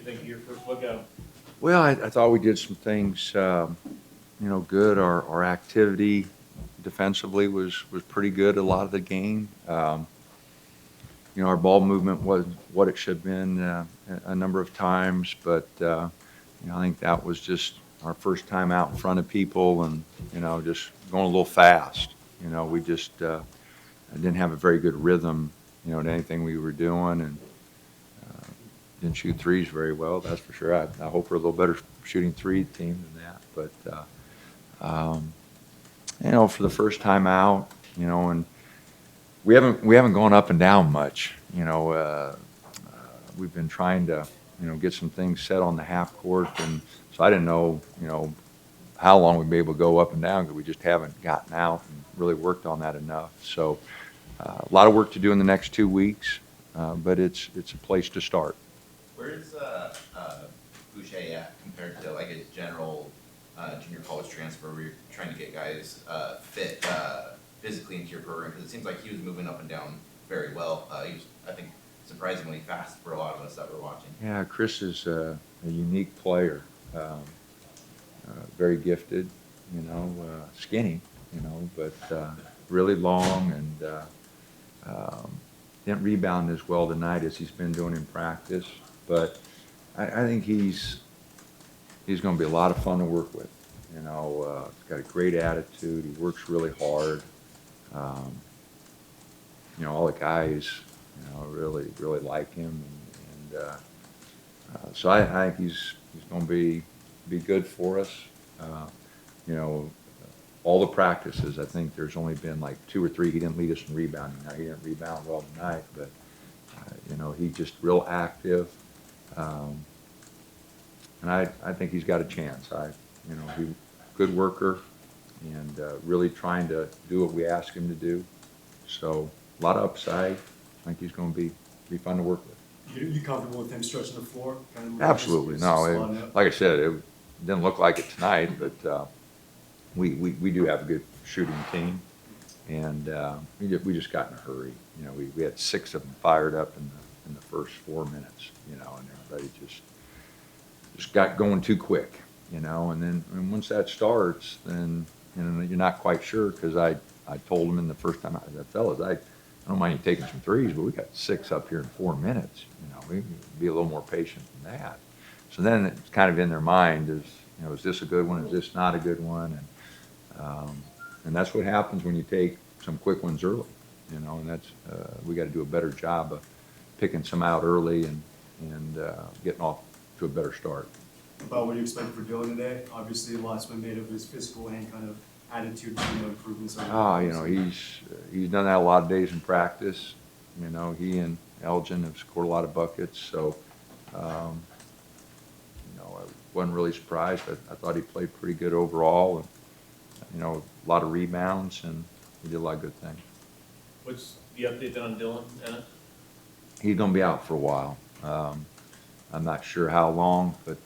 you think of your first look at him? Well, I thought we did some things, good. Our activity defensively was pretty good a lot of the game. Our ball movement wasn't what it should have been a number of times, but, I think that was just our first time out in front of people and, just going a little fast. We just didn't have a very good rhythm, to anything we were doing and didn't shoot threes very well, that's for sure. I hope we're a little better shooting three team than that. But, for the first time out, and we haven't gone up and down much. We've been trying to, get some things set on the half court, and so I didn't know, how long we'd be able to go up and down because we just haven't gotten out and really worked on that enough. So a lot of work to do in the next 2 weeks, but it's a place to start. Where's Boucher at compared to like a general junior college transfer where you're trying to get guys fit physically into your program? Because it seems like he was moving up and down very well. He was, I think, surprisingly fast for a lot of us that were watching. Yeah, Chris is a unique player, very gifted, skinny, but really long and didn't rebound as well tonight as he's been doing in practice. But I think he's going to be a lot of fun to work with. He's got a great attitude. He works really hard. All the guys, really like him, and so I think he's going to be good for us. All the practices, I think there's only been like 2 or 3. He didn't lead us in rebounding. Now he didn't rebound well tonight, but he's just real active, and I think he's got a chance. He's a good worker and really trying to do what we ask him to do. So a lot of upside. I think he's going to be fun to work with. You comfortable with him stretching the floor? Absolutely. No, like I said, it didn't look like it tonight, but we do have a good shooting team, and we just got in a hurry. We had 6 of them fired up in the first 4 minutes, and everybody just got going too quick, and then once that starts, then you're not quite sure, because I told them in the first time, I said, fellas, I don't mind you taking some threes, but we got 6 up here in 4 minutes. We can be a little more patient than that. So then it's kind of in their mind is this a good one? Is this not a good one? And that's what happens when you take some quick ones early, and that's we got to do a better job of picking some out early and getting off to a better start. About what you expected for Dylan today? Obviously, a lot's been made of his physical and kind of attitude, improvements. He's done that a lot of days in practice. He and Elgin have scored a lot of buckets, so I wasn't really surprised. I thought he played pretty good overall, and a lot of rebounds, and he did a lot of good things. What's the update on Dylan, Dennis? He's going to be out for a while. I'm not sure how long, but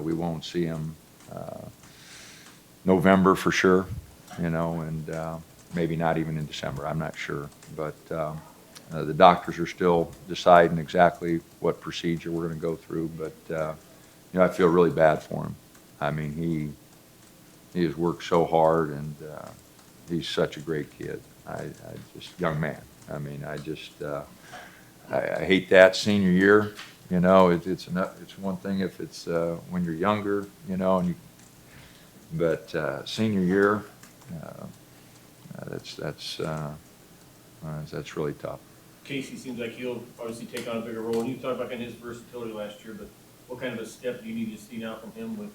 we won't see him November for sure, and maybe not even in December. I'm not sure, but the doctors are still deciding exactly what procedure we're going to go through. But I feel really bad for him. I mean, he has worked so hard, and he's such a great kid. I just young man. I mean, I hate that senior year. It's one thing if it's when you're younger, but senior year, that's really tough. Casey seems like he'll obviously take on a bigger role. And you talked about kind of his versatility last year, but what kind of a step do you need to see now from him with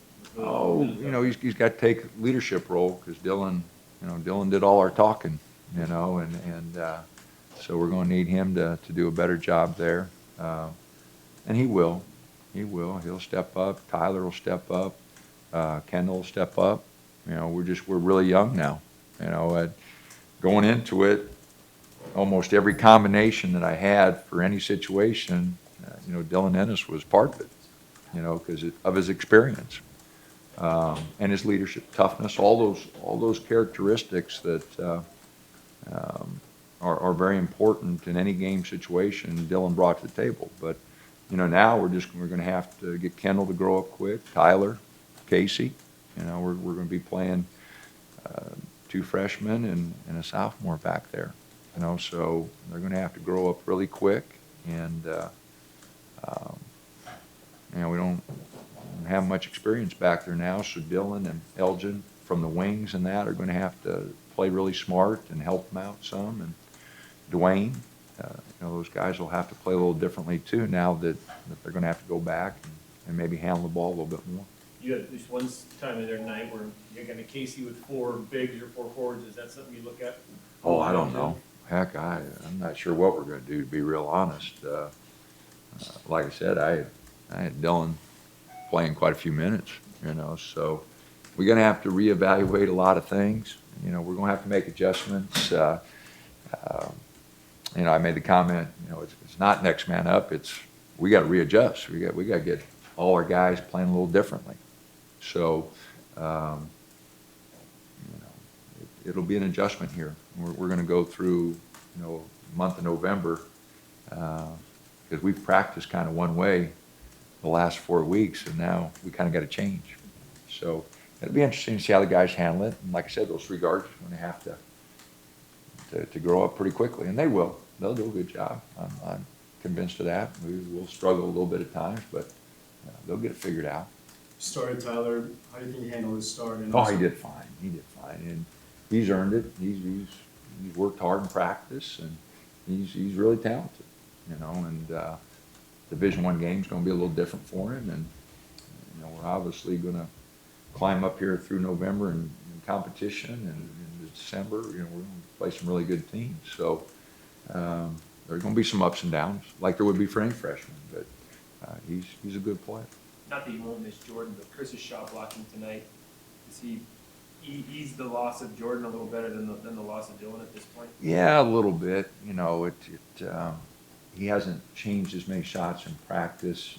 he's got to take a leadership role, because Dylan did all our talking, and so we're going to need him to do a better job there, and he will. He'll step up. Tyler will step up. Kendall will step up. We're really young now. Going into it, almost every combination that I had for any situation, Dylan Ennis was part of it, because of his experience. And his leadership, toughness, all those characteristics that are very important in any game situation, Dylan brought to the table. But now we're gonna have to get Kendall to grow up quick, Tyler, Casey, we're gonna be playing, 2 freshmen and a sophomore back there, so they're gonna have to grow up really quick, and, um, we don't have much experience back there now, so Dylan and Elgin from the wings and that are gonna have to play really smart and help them out some, and Dwayne, those guys will have to play a little differently too now that they're gonna have to go back and maybe handle the ball a little bit more. You had at least one time in there tonight where you're gonna Casey with 4 bigs or 4 forwards, is that something you look at? Oh, I don't know. Heck, I'm not sure what we're gonna do, to be real honest. Like I said, I had Dylan playing quite a few minutes, so we're gonna have to reevaluate a lot of things. We're gonna have to make adjustments. I made the comment, it's not next man up, we gotta readjust. We gotta get all our guys playing a little differently. So, it'll be an adjustment here. We're gonna go through, month of November, because we've practiced kind of one way the last 4 weeks, and now we kind of got to change. So it'll be interesting to see how the guys handle it. And like I said, those 3 guards are going to have to grow up pretty quickly, and they will. They'll do a good job. I'm convinced of that. We will struggle a little bit at times, but they'll get it figured out. Started Tyler, how do you think he handled his start? And Oh, also- he did fine. He did fine, and he's earned it. He's worked hard in practice, and he's really talented. And Division I game's going to be a little different for him, and we're obviously going to climb up here through November in competition, and in December, we're going to play some really good teams. So there's going to be some ups and downs, like there would be for any freshman, but he's a good player. Not that you won't miss Jordan, but Chris's shot blocking tonight, is he eased the loss of Jordan a little better than the loss of Dylan at this point? Yeah, a little bit. He hasn't changed as many shots in practice.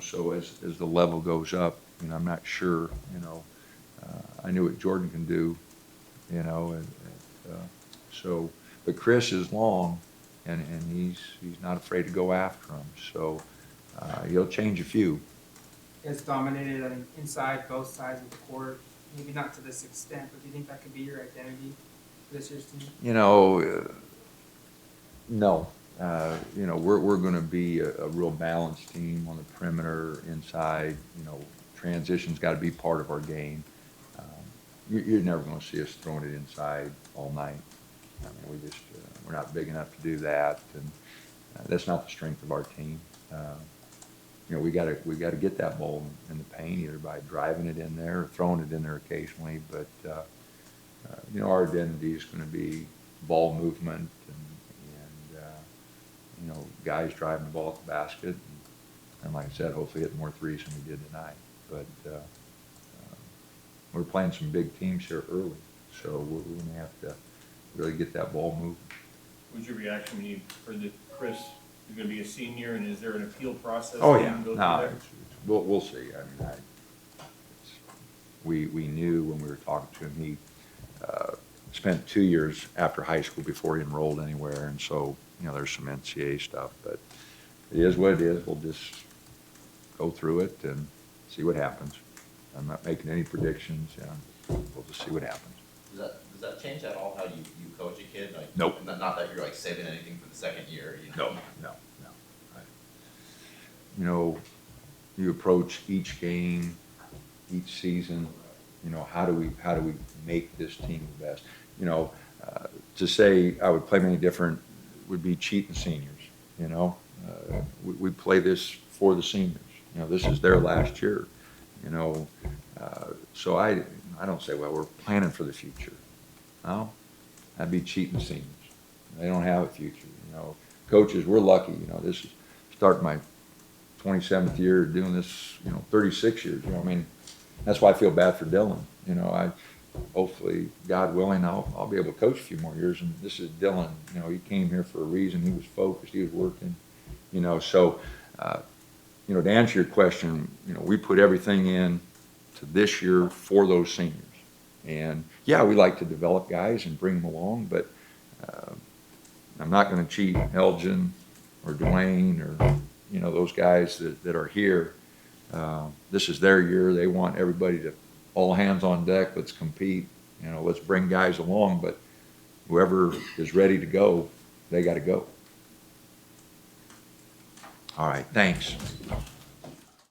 So as the level goes up, I'm not sure. I knew what Jordan can do. But Chris is long, and he's not afraid to go after him. So he'll change a few. It's dominated, I think, inside both sides of the court. Maybe not to this extent, but do you think that could be your identity for this year's team? No. We're going to be a real balanced team on the perimeter, inside. Transition's got to be part of our game. You're never going to see us throwing it inside all night. We're not big enough to do that, and that's not the strength of our team. We got to get that ball in the paint, either by driving it in there or throwing it in there occasionally. But our identity is going to be ball movement and guys driving the ball at the basket, and like I said, hopefully hitting more threes than we did tonight. But we're playing some big teams here early, so we're going to have to really get that ball moving. What's your reaction when you heard that Chris is gonna be a senior, and is there an appeal process? Oh, that you yeah. can go through No, there? we'll see. We knew when we were talking to him, he spent 2 years after high school before he enrolled anywhere, and so, there's some NCAA stuff, but it is what it is. We'll just go through it and see what happens. I'm not making any predictions, we'll just see what happens. Does that change at all how you coach a kid? Like, Nope. Not that you're like saving anything for the second year, No. You approach each game, each season, how do we make this team the best? To say I would play them any different would be cheating seniors, we play this for the seniors. This is their last year, so I don't say, well, we're planning for the future. No, that'd be cheating seniors. They don't have a future, Coaches, we're lucky, this is starting my 27th year doing this, 36 years, that's why I feel bad for Dylan. Hopefully, God willing, I'll be able to coach a few more years. And this is Dylan. He came here for a reason. He was focused. He was working. So to answer your question, we put everything in to this year for those seniors. And yeah, we like to develop guys and bring them along, but I'm not going to cheat Elgin, or Dwayne or, you know, those guys that are here. This is their year. They want everybody to, all hands on deck, let's compete. You know, let's bring guys along, but whoever is ready to go, they got to go. All right, thanks.